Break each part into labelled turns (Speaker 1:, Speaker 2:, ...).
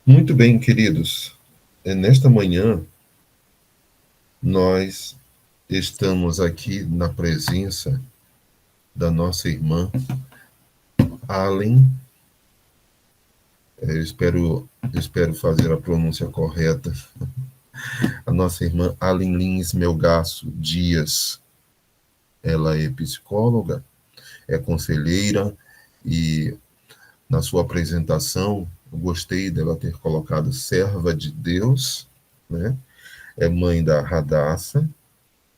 Speaker 1: Muito bem, queridos. Nesta manhã, nós estamos aqui na presença da nossa irmã Allen. Eu espero fazer a pronúncia correta. A nossa irmã Allen Lins Melgaço Dias. Ela é psicóloga, é conselheira e na sua apresentação, eu gostei dela ter colocado serva de Deus, né? É mãe da Radassa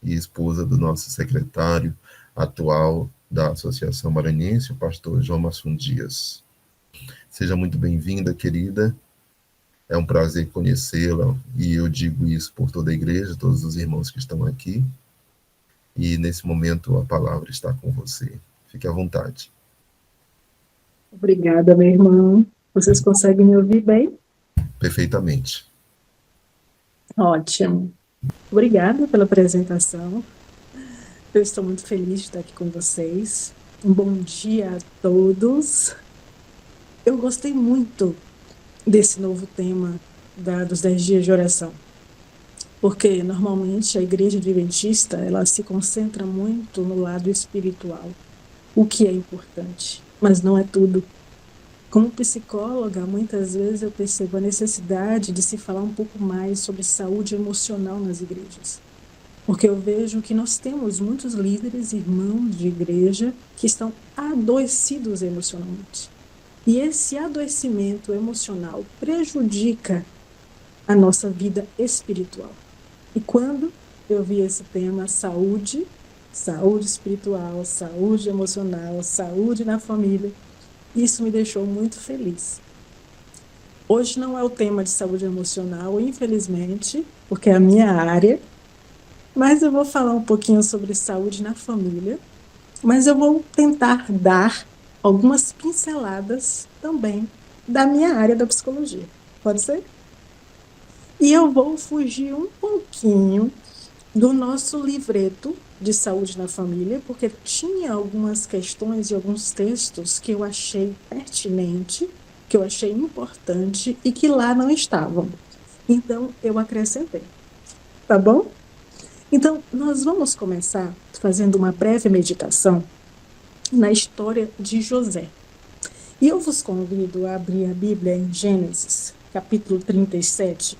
Speaker 1: e esposa do nosso secretário atual da Associação Maranhense, o pastor João Massun Dias. Seja muito bem-vinda, querida. É um prazer conhecê-la e eu digo isso por toda a igreja, todos os irmãos que estão aqui. E nesse momento a palavra está com você. Fique à vontade.
Speaker 2: Obrigada, meu irmão. Vocês conseguem me ouvir bem?
Speaker 1: Perfeitamente.
Speaker 2: Ótimo. Obrigada pela apresentação. Eu estou muito feliz de estar aqui com vocês. Um bom dia a todos. Eu gostei muito desse novo tema dos 10 dias de oração, porque normalmente a igreja adventista ela se concentra muito no lado espiritual, o que é importante, mas não é tudo. Como psicóloga, muitas vezes eu percebo a necessidade de se falar um pouco mais sobre saúde emocional nas igrejas. Porque eu vejo que nós temos muitos líderes, irmãos de igreja, que estão adoecidos emocionalmente. E esse adoecimento emocional prejudica a nossa vida espiritual. E quando eu vi esse tema saúde espiritual, saúde emocional, saúde na família, isso me deixou muito feliz. Hoje não é o tema de saúde emocional, infelizmente, porque é a minha área, mas eu vou falar um pouquinho sobre saúde na família, mas eu vou tentar dar algumas pinceladas também da minha área da psicologia. Pode ser? E eu vou fugir um pouquinho do nosso livreto de saúde na família, porque tinha algumas questões e alguns textos que eu achei pertinente, que eu achei importante e que lá não estavam. Então, eu acrescentei. Tá bom? Então, nós vamos começar fazendo uma breve meditação na história de José. E eu vos convido a abrir a Bíblia em Gênesis, capítulo 37.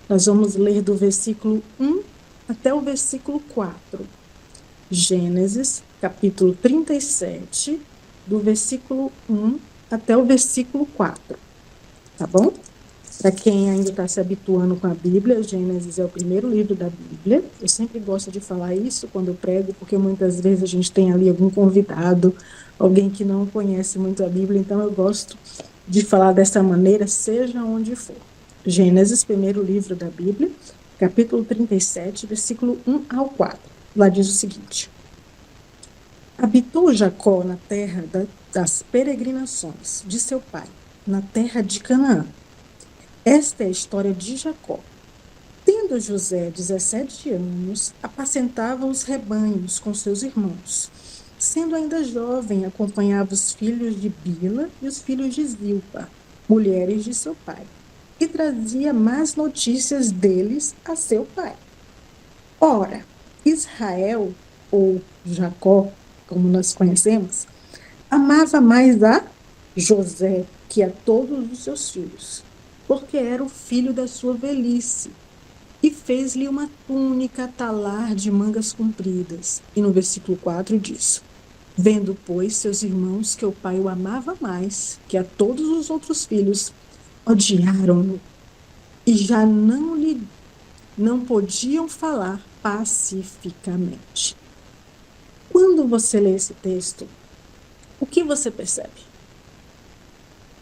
Speaker 2: Nós vamos ler do versículo 1 até o versículo 4. Gênesis, capítulo 37, do versículo 1 até o versículo 4. Tá bom? Para quem ainda está se habituando com a Bíblia, Gênesis é o primeiro livro da Bíblia. Eu sempre gosto de falar isso quando eu prego, porque muitas vezes a gente tem ali algum convidado, alguém que não conhece muito a Bíblia, então eu gosto de falar dessa maneira, seja onde for. Gênesis, primeiro livro da Bíblia, capítulo 37, versículo 1 ao 4. Lá diz o seguinte: Habitou Jacó na terra das peregrinações de seu pai, na terra de Canaã. Esta é a história de Jacó. Tendo José 17 anos, apacentava os rebanhos com seus irmãos. Sendo ainda jovem, acompanhava os filhos de Bila e os filhos de Zilpa, mulheres de seu pai, e trazia más notícias deles a seu pai. Ora, Israel, ou Jacó, como nós conhecemos, amava mais a José que a todos os seus filhos, porque era o filho da sua velhice, e fez-lhe uma túnica talar de mangas compridas. E no versículo 4 diz: Vendo, pois, seus irmãos que o pai o amava mais que a todos os outros filhos, odiaram-no, e já não podiam falar pacificamente. Quando você lê esse texto, o que você percebe?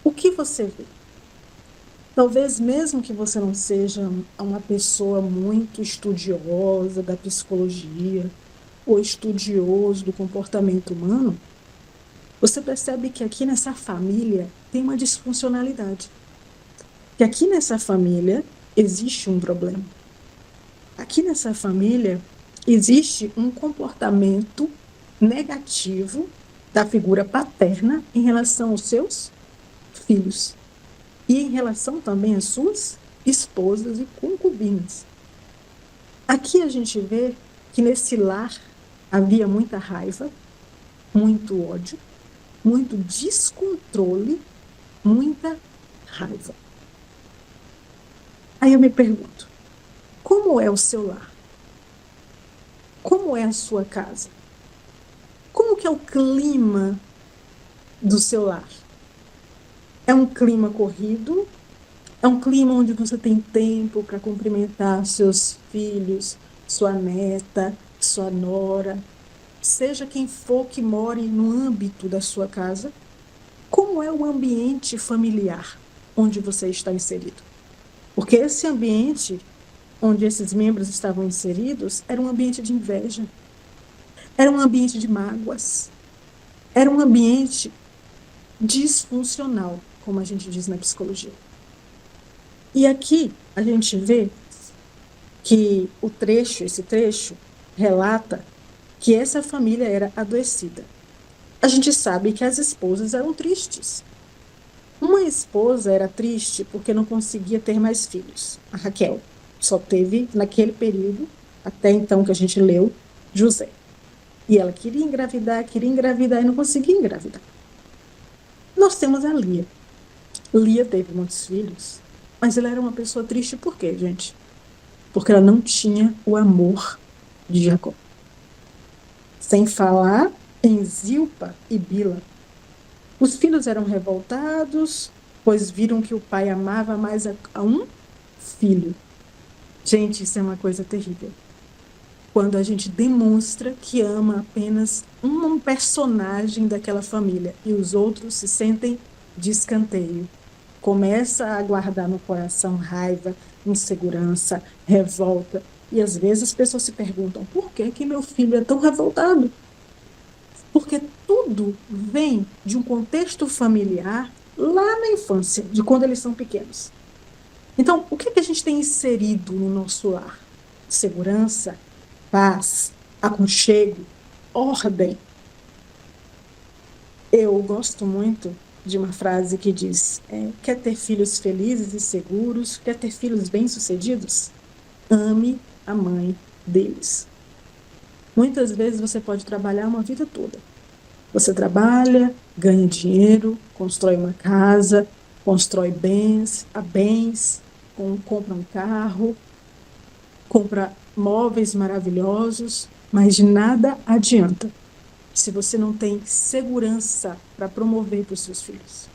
Speaker 2: O que você vê? Talvez mesmo que você não seja uma pessoa muito estudiosa da psicologia ou estudioso do comportamento humano, você percebe que aqui nessa família tem uma disfuncionalidade. Que aqui nessa família existe um problema. Aqui nessa família existe um comportamento negativo da figura paterna em relação aos seus filhos. e em relação também às suas esposas e concubinas. Aqui a gente vê que nesse lar havia muita raiva, muito ódio, muito descontrole, muita raiva. Aí eu me pergunto, como é o seu lar? Como é a sua casa? Como que é o clima do seu lar? É um clima corrido? É um clima onde você tem tempo para cumprimentar seus filhos, sua neta, sua nora, seja quem for que more no âmbito da sua casa? Como é o ambiente familiar onde você está inserido? Porque esse ambiente onde esses membros estavam inseridos era um ambiente de inveja, era um ambiente de mágoas, era um ambiente disfuncional, como a gente diz na psicologia. E aqui a gente vê que esse trecho, relata que essa família era adoecida. A gente sabe que as esposas eram tristes. Uma esposa era triste porque não conseguia ter mais filhos. A Raquel só teve, naquele período, até então que a gente leu, José. E ela queria engravidar e não conseguia engravidar. Nós temos a Lia. Lia teve muitos filhos, mas ela era uma pessoa triste por quê, gente? Porque ela não tinha o amor de Jacó. Sem falar em Zilpa e Bila. Os filhos eram revoltados, pois viram que o pai amava mais a um filho. Gente, isso é uma coisa terrível. Quando a gente demonstra que ama apenas um personagem daquela família e os outros se sentem de escanteio. Começa a guardar no coração raiva, insegurança, revolta. E às vezes as pessoas se perguntam, por que que meu filho é tão revoltado? Porque tudo vem de um contexto familiar lá na infância, de quando eles são pequenos. Então, o que que a gente tem inserido no nosso lar? Segurança, paz, aconchego, ordem. Eu gosto muito de uma frase que diz, quer ter filhos felizes e seguros, quer ter filhos bem-sucedidos? Ame a mãe deles. Muitas vezes você pode trabalhar uma vida toda. Você trabalha, ganha dinheiro, constrói uma casa, constrói bens, compra um carro, compra móveis maravilhosos, mas de nada adianta se você não tem segurança para promover para os seus filhos.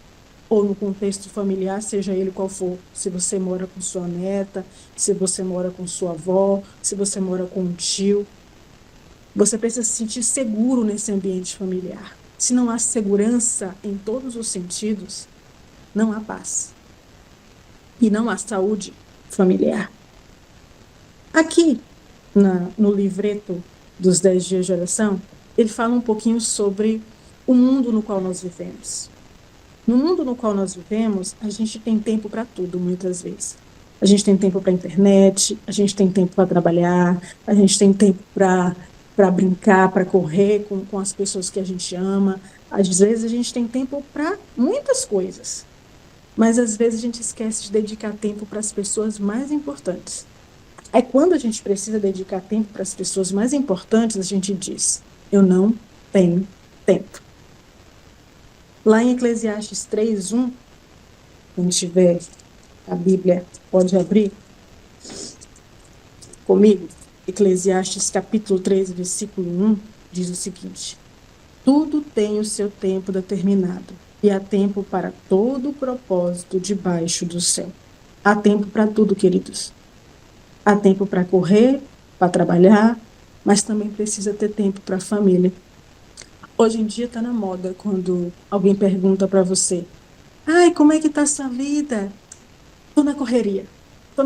Speaker 2: Ou no contexto familiar, seja ele qual for, se você mora com sua neta, se você mora com sua avó, se você mora com um tio, você precisa se sentir seguro nesse ambiente familiar. Se não há segurança em todos os sentidos, não há paz. E não há saúde familiar. Aqui, no livreto dos 10 dias de oração, ele fala um pouquinho sobre o mundo no qual nós vivemos. No mundo no qual nós vivemos, a gente tem tempo para tudo, muitas vezes. A gente tem tempo para a internet, a gente tem tempo para trabalhar, a gente tem tempo para brincar, para correr com as pessoas que a gente ama. Às vezes a gente tem tempo para muitas coisas, mas às vezes a gente esquece de dedicar tempo para as pessoas mais importantes. Aí quando a gente precisa dedicar tempo para as pessoas mais importantes, a gente diz, eu não tenho tempo. Lá em Eclesiastes 3:1, quando tiver a Bíblia, pode abrir comigo. Eclesiastes capítulo 3, versículo 1, diz o seguinte: tudo tem o seu tempo determinado, e há tempo para todo o propósito debaixo do céu. Há tempo para tudo, queridos. Há tempo para correr, para trabalhar, mas também precisa ter tempo para a família. Hoje em dia está na moda quando alguém pergunta para você, ai, como é que está a sua vida? Estou na correria. Está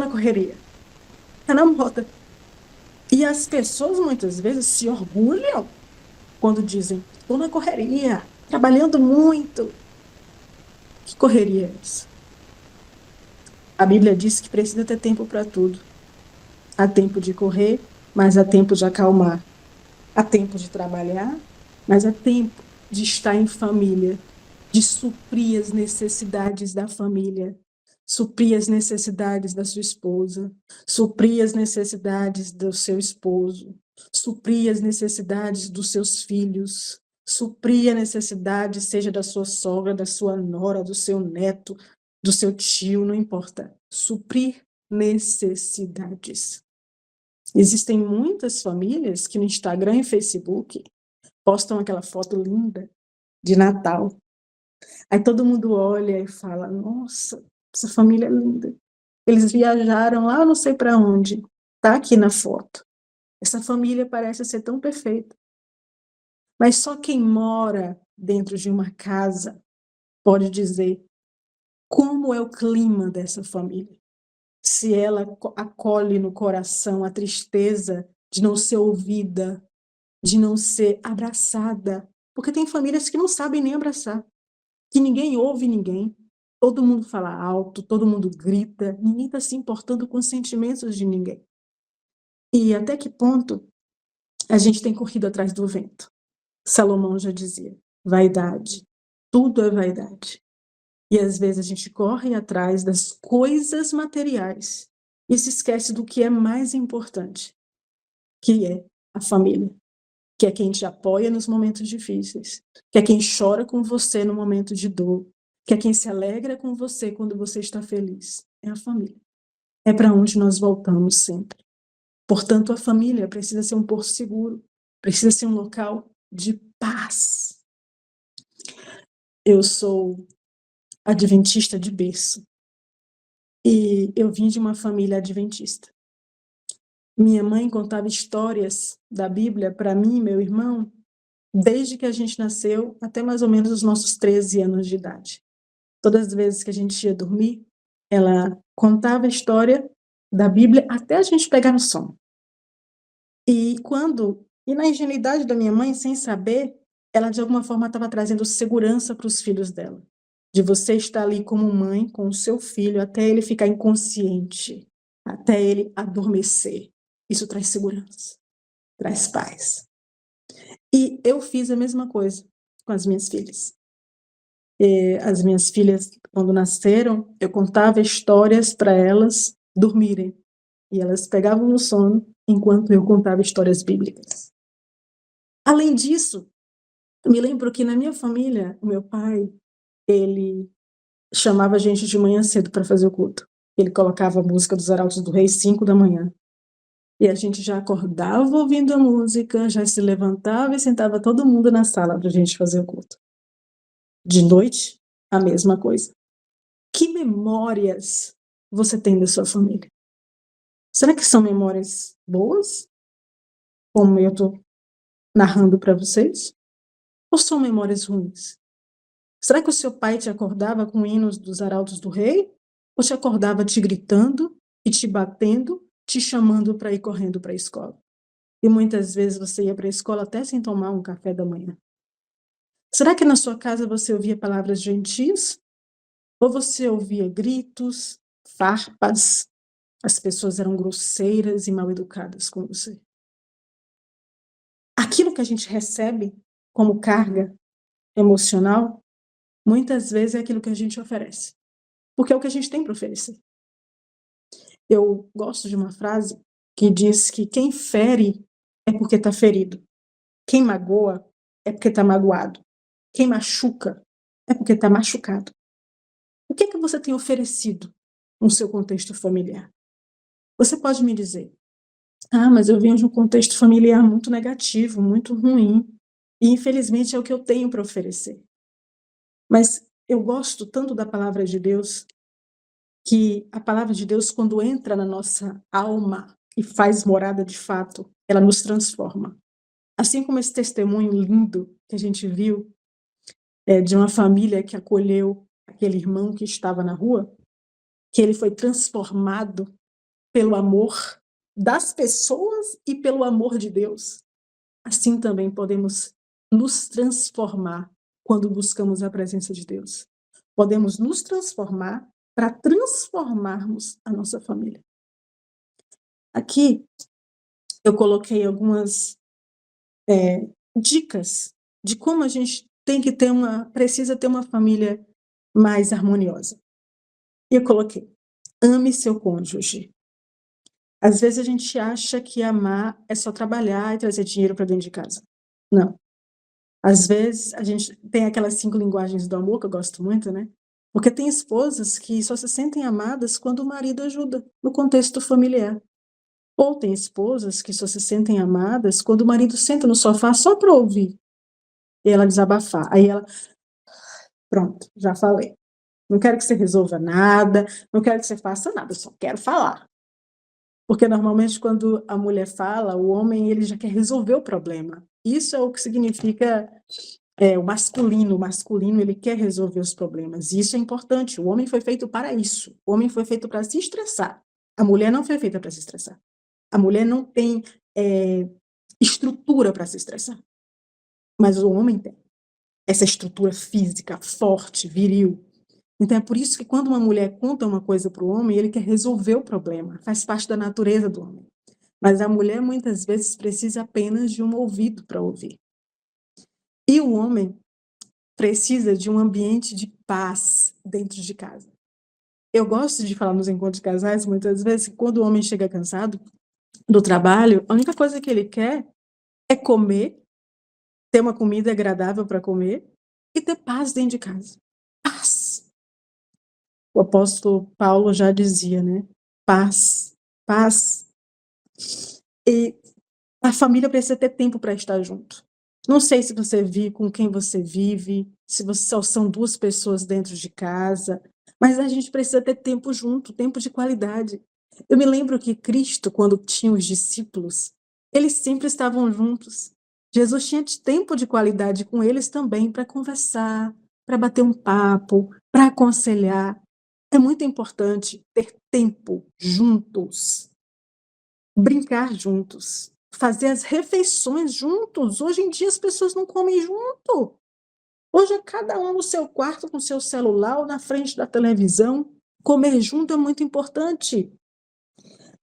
Speaker 2: na moda. E as pessoas muitas vezes se orgulham quando dizem, estou na correria, trabalhando muito. Que correria é essa? A Bíblia diz que precisa ter tempo para tudo. Há tempo de correr, mas há tempo de acalmar. Há tempo de trabalhar, mas há tempo de estar em família, de suprir as necessidades da família. suprir as necessidades da sua esposa, suprir as necessidades do seu esposo, suprir as necessidades dos seus filhos, suprir a necessidade, seja da sua sogra, da sua nora, do seu neto, do seu tio, não importa. Suprir necessidades. Existem muitas famílias que no Instagram e Facebook postam aquela foto linda de Natal. Aí todo mundo olha e fala, nossa, essa família é linda. Eles viajaram lá, não sei para onde. Tá aqui na foto. Essa família parece ser tão perfeita. Mas só quem mora dentro de uma casa pode dizer como é o clima dessa família. Se ela acolhe no coração a tristeza de não ser ouvida, de não ser abraçada. Porque tem famílias que não sabem nem abraçar, que ninguém ouve ninguém, todo mundo fala alto, todo mundo grita, ninguém está se importando com os sentimentos de ninguém. E até que ponto a gente tem corrido atrás do vento? Salomão já dizia, vaidade, tudo é vaidade. E às vezes a gente corre atrás das coisas materiais e se esquece do que é mais importante, que é a família, que é quem te apoia nos momentos difíceis, que é quem chora com você no momento de dor, que é quem se alegra com você quando você está feliz. É a família. É para onde nós voltamos sempre. Portanto, a família precisa ser um porto seguro, precisa ser um local de paz. Eu sou adventista de berço e eu vim de uma família adventista. Minha mãe contava histórias da Bíblia para mim e meu irmão desde que a gente nasceu até mais ou menos os nossos 13 anos de idade. Todas as vezes que a gente ia dormir, ela contava a história da Bíblia até a gente pegar no sono. E na ingenuidade da minha mãe, sem saber, ela de alguma forma estava trazendo segurança para os filhos dela. De você estar ali como mãe com o seu filho até ele ficar inconsciente, até ele adormecer. Isso traz segurança, traz paz. E eu fiz a mesma coisa com as minhas filhas. As minhas filhas, quando nasceram, eu contava histórias para elas dormirem. E elas pegavam no sono enquanto eu contava histórias bíblicas. Além disso, eu me lembro que na minha família, o meu pai, ele chamava a gente de manhã cedo para fazer o culto. Ele colocava a música dos Arautos do Rei 5 da manhã. E a gente já acordava ouvindo a música, já se levantava e sentava todo mundo na sala para a gente fazer o culto. De noite, a mesma coisa. Que memórias você tem da sua família? Será que são memórias boas, como eu estou narrando para vocês? Ou são memórias ruins? Será que o seu pai te acordava com hinos dos Arautos do Rei? Ou te acordava te gritando e te batendo, te chamando para ir correndo para a escola? E muitas vezes você ia para a escola até sem tomar um café da manhã. Será que na sua casa você ouvia palavras gentis? Ou você ouvia gritos, farpas? As pessoas eram grosseiras e mal educadas com você. Aquilo que a gente recebe como carga emocional, muitas vezes é aquilo que a gente oferece. Porque é o que a gente tem para oferecer. Eu gosto de uma frase que diz que quem fere é porque está ferido. Quem magoa é porque está magoado. Quem machuca é porque está machucado. O que é que você tem oferecido no seu contexto familiar? Você pode me dizer, mas eu venho de um contexto familiar muito negativo, muito ruim, e infelizmente é o que eu tenho para oferecer. Mas eu gosto tanto da palavra de Deus, que a palavra de Deus, quando entra na nossa alma e faz morada de fato, ela nos transforma. Assim como esse testemunho lindo que a gente viu, de uma família que acolheu aquele irmão que estava na rua, que ele foi transformado pelo amor das pessoas e pelo amor de Deus. Assim também podemos nos transformar quando buscamos a presença de Deus. Podemos nos transformar para transformarmos a nossa família. Aqui eu coloquei algumas dicas de como a gente precisa ter uma família mais harmoniosa. E eu coloquei, ame seu cônjuge. Às vezes a gente acha que amar é só trabalhar e trazer dinheiro para dentro de casa. Não. Às vezes a gente tem aquelas 5 linguagens do amor, que eu gosto muito, né? Porque tem esposas que só se sentem amadas quando o marido ajuda, no contexto familiar. Ou tem esposas que só se sentem amadas quando o marido senta no sofá só para ouvir e ela desabafar. Aí ela, pronto, já falei. Não quero que você resolva nada, não quero que você faça nada, eu só quero falar. Porque normalmente quando a mulher fala, o homem ele já quer resolver o problema. Isso é o que significa o masculino. O masculino ele quer resolver os problemas. E isso é importante. O homem foi feito para isso. O homem foi feito para se estressar. A mulher não foi feita para se estressar. A mulher não tem estrutura para se estressar. Mas o homem tem essa estrutura física forte, viril. Então é por isso que quando uma mulher conta uma coisa para o homem, ele quer resolver o problema, faz parte da natureza do homem. Mas a mulher muitas vezes precisa apenas de um ouvido para ouvir. E o homem precisa de um ambiente de paz dentro de casa. Eu gosto de falar nos encontros de casais, muitas vezes, que quando o homem chega cansado do trabalho, a única coisa que ele quer é comer, ter uma comida agradável para comer e ter paz dentro de casa. Paz. O apóstolo Paulo já dizia, né? Paz, paz. E a família precisa ter tempo para estar junto. Não sei se você vive com quem você vive, se você só são 2 pessoas dentro de casa, mas a gente precisa ter tempo junto, tempo de qualidade. Eu me lembro que Cristo, quando tinha os discípulos, eles sempre estavam juntos. Jesus tinha tempo de qualidade com eles também para conversar, para bater um papo, para aconselhar. É muito importante ter tempo juntos, brincar juntos, fazer as refeições juntos. Hoje em dia as pessoas não comem junto. Hoje é cada um no seu quarto com seu celular ou na frente da televisão. Comer junto é muito importante.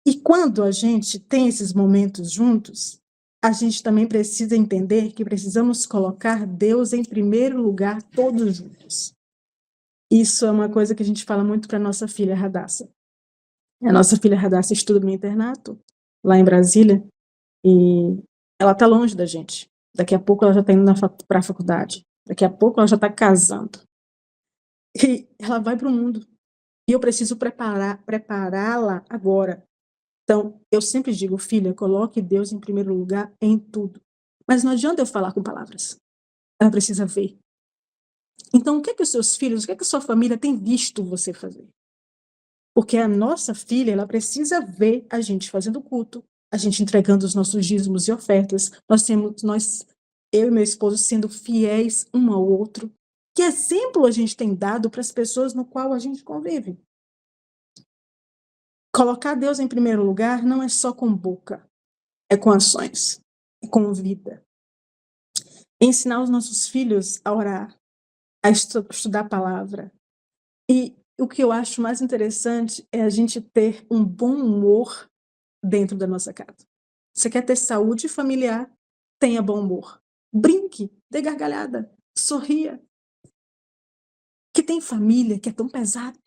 Speaker 2: E quando a gente tem esses momentos juntos, a gente também precisa entender que precisamos colocar Deus em primeiro lugar todos juntos. Isso é uma coisa que a gente fala muito para a nossa filha Radassa. A nossa filha Radassa estuda no internato, lá em Brasília, e ela está longe da gente. Daqui a pouco ela já está indo para a faculdade. Daqui a pouco ela já está casando. E ela vai para o mundo. E eu preciso prepará-la agora. Então, eu sempre digo, filha, coloque Deus em primeiro lugar em tudo. Mas não adianta eu falar com palavras. Ela precisa ver. Então, o que é que os seus filhos, o que é que a sua família tem visto você fazer? Porque a nossa filha, ela precisa ver a gente fazendo culto, a gente entregando os nossos dízimos e ofertas, eu e meu esposo sendo fiéis um ao outro. Que exemplo a gente tem dado para as pessoas no qual a gente convive? Colocar Deus em primeiro lugar não é só com boca, é com ações, é com vida. Ensinar os nossos filhos a orar, a estudar a palavra. E o que eu acho mais interessante é a gente ter um bom humor dentro da nossa casa. Você quer ter saúde familiar? Tenha bom humor. Brinque, dê gargalhada, sorria. Que tem família que é tão pesada.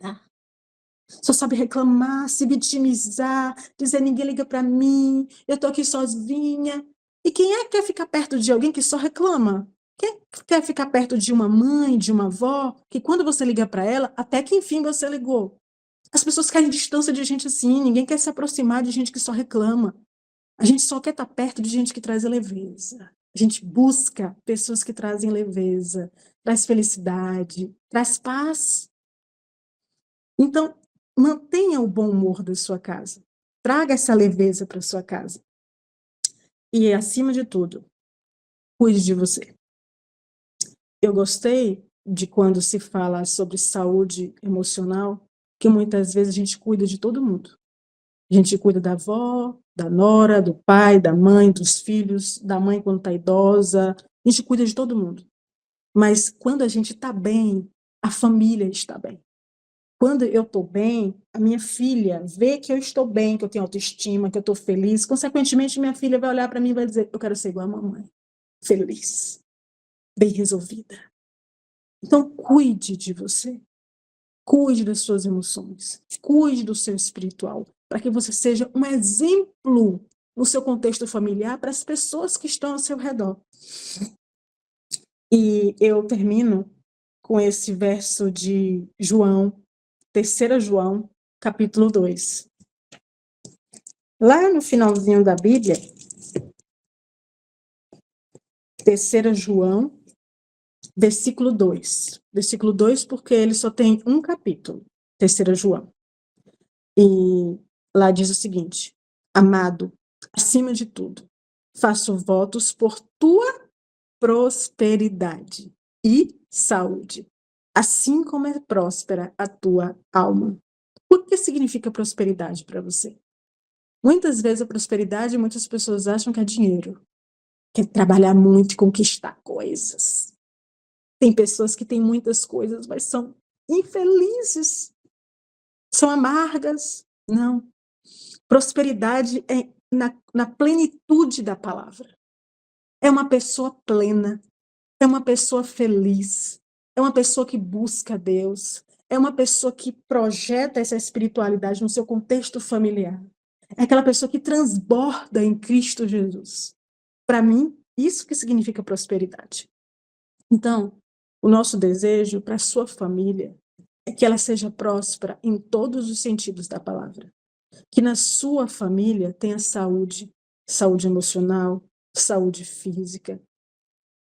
Speaker 2: Só sabe reclamar, se vitimizar, dizer ninguém liga para mim, eu tô aqui sozinha. E quem é que quer ficar perto de alguém que só reclama? Quem quer ficar perto de uma mãe, de uma avó, que quando você liga para ela, até que enfim você ligou? As pessoas querem distância de gente assim, ninguém quer se aproximar de gente que só reclama. A gente só quer estar perto de gente que traz leveza. A gente busca pessoas que trazem leveza, traz felicidade, traz paz. Então, mantenha o bom humor da sua casa. Traga essa leveza para sua casa. E, acima de tudo, cuide de você. Eu gostei de quando se fala sobre saúde emocional, que muitas vezes a gente cuida de todo mundo. A gente cuida da avó, da nora, do pai, da mãe, dos filhos, da mãe quando está idosa. A gente cuida de todo mundo. Mas quando a gente está bem, a família está bem. Quando eu estou bem, a minha filha vê que eu estou bem, que eu tenho autoestima, que eu estou feliz. Consequentemente, minha filha vai olhar para mim e vai dizer, eu quero ser igual a mamãe. Feliz, bem resolvida. Então, cuide de você. Cuide das suas emoções, cuide do seu espiritual, para que você seja um exemplo no seu contexto familiar para as pessoas que estão ao seu redor. E eu termino com esse verso de João, 3 João, capítulo 2. Lá no finalzinho da Bíblia, 3 João, versículo 2. Versículo 2, porque ele só tem um capítulo, 3 João. E lá diz o seguinte: amado, acima de tudo, faço votos por tua prosperidade e saúde, assim como é próspera a tua alma. O que significa prosperidade para você? Muitas vezes a prosperidade, muitas pessoas acham que é dinheiro, que é trabalhar muito e conquistar coisas. Tem pessoas que têm muitas coisas, mas são infelizes, são amargas. Não. Prosperidade é na plenitude da palavra. É uma pessoa plena, é uma pessoa feliz, é uma pessoa que busca Deus, é uma pessoa que projeta essa espiritualidade no seu contexto familiar. É aquela pessoa que transborda em Cristo Jesus. Para mim, isso que significa prosperidade. Então, o nosso desejo para a sua família é que ela seja próspera em todos os sentidos da palavra. Que na sua família tenha saúde, saúde emocional, saúde física,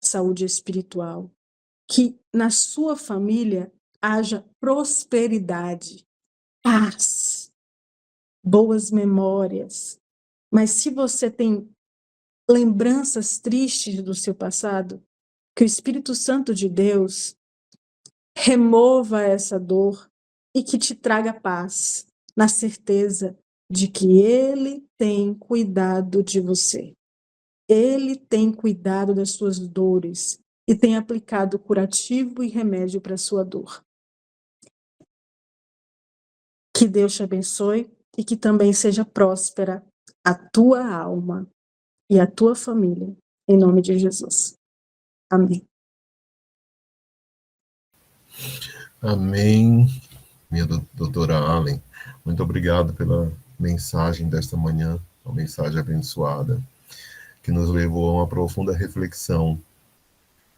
Speaker 2: saúde espiritual. Que na sua família haja prosperidade, paz, boas memórias. Mas se você tem lembranças tristes do seu passado, que o Espírito Santo de Deus remova essa dor e que te traga paz, na certeza de que Ele tem cuidado de você. Ele tem cuidado das suas dores e tem aplicado curativo e remédio para a sua dor. Que Deus te abençoe e que também seja próspera a tua alma e a tua família, em nome de Jesus. Amém.
Speaker 1: Amém, minha doutora Allen. Muito obrigado pela mensagem desta manhã, uma mensagem abençoada, que nos levou a uma profunda reflexão.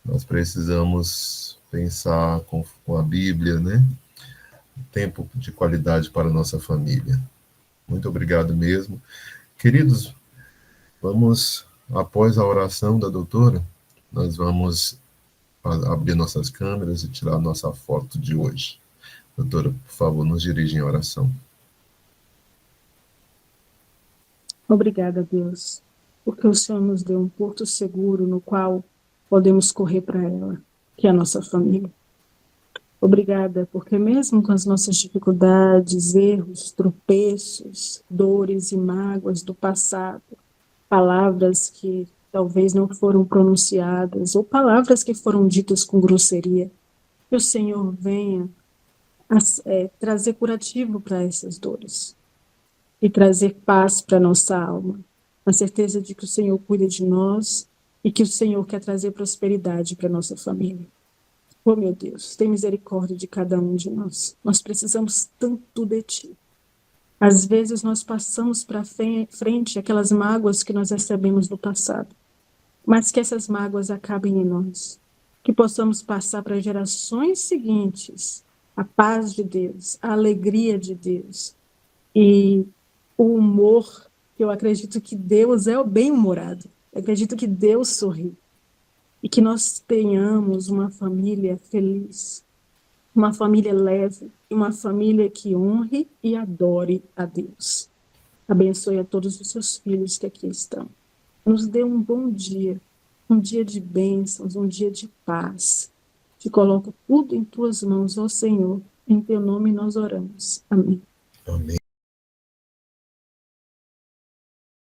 Speaker 1: Nós precisamos pensar com a Bíblia, né? Tempo de qualidade para a nossa família. Muito obrigado mesmo. Queridos, vamos, após a oração da doutora, nós vamos abrir nossas câmeras e tirar a nossa foto de hoje. Doutora, por favor, nos dirija em oração.
Speaker 2: Obrigada, Deus, porque o Senhor nos deu um porto seguro no qual podemos correr para ela, que é a nossa família. Obrigada, porque mesmo com as nossas dificuldades, erros, tropeços, dores e mágoas do passado, palavras que talvez não foram pronunciadas, ou palavras que foram ditas com grosseria, que o Senhor venha trazer curativo para essas dores e trazer paz para nossa alma, a certeza de que o Senhor cuida de nós e que o Senhor quer trazer prosperidade para nossa família. Oh, meu Deus, tem misericórdia de cada um de nós. Nós precisamos tanto de Ti. Às vezes nós passamos para frente aquelas mágoas que nós recebemos no passado, mas que essas mágoas acabem em nós. Que possamos passar para gerações seguintes a paz de Deus, a alegria de Deus e o humor, que eu acredito que Deus é o bem-humorado. Eu acredito que Deus sorri. E que nós tenhamos uma família feliz, uma família leve, uma família que honre e adore a Deus. Abençoe a todos os seus filhos que aqui estão. Nos dê um bom dia, um dia de bênçãos, um dia de paz. Te coloco tudo em tuas mãos, ó Senhor. Em teu nome nós oramos. Amém.
Speaker 1: Amém.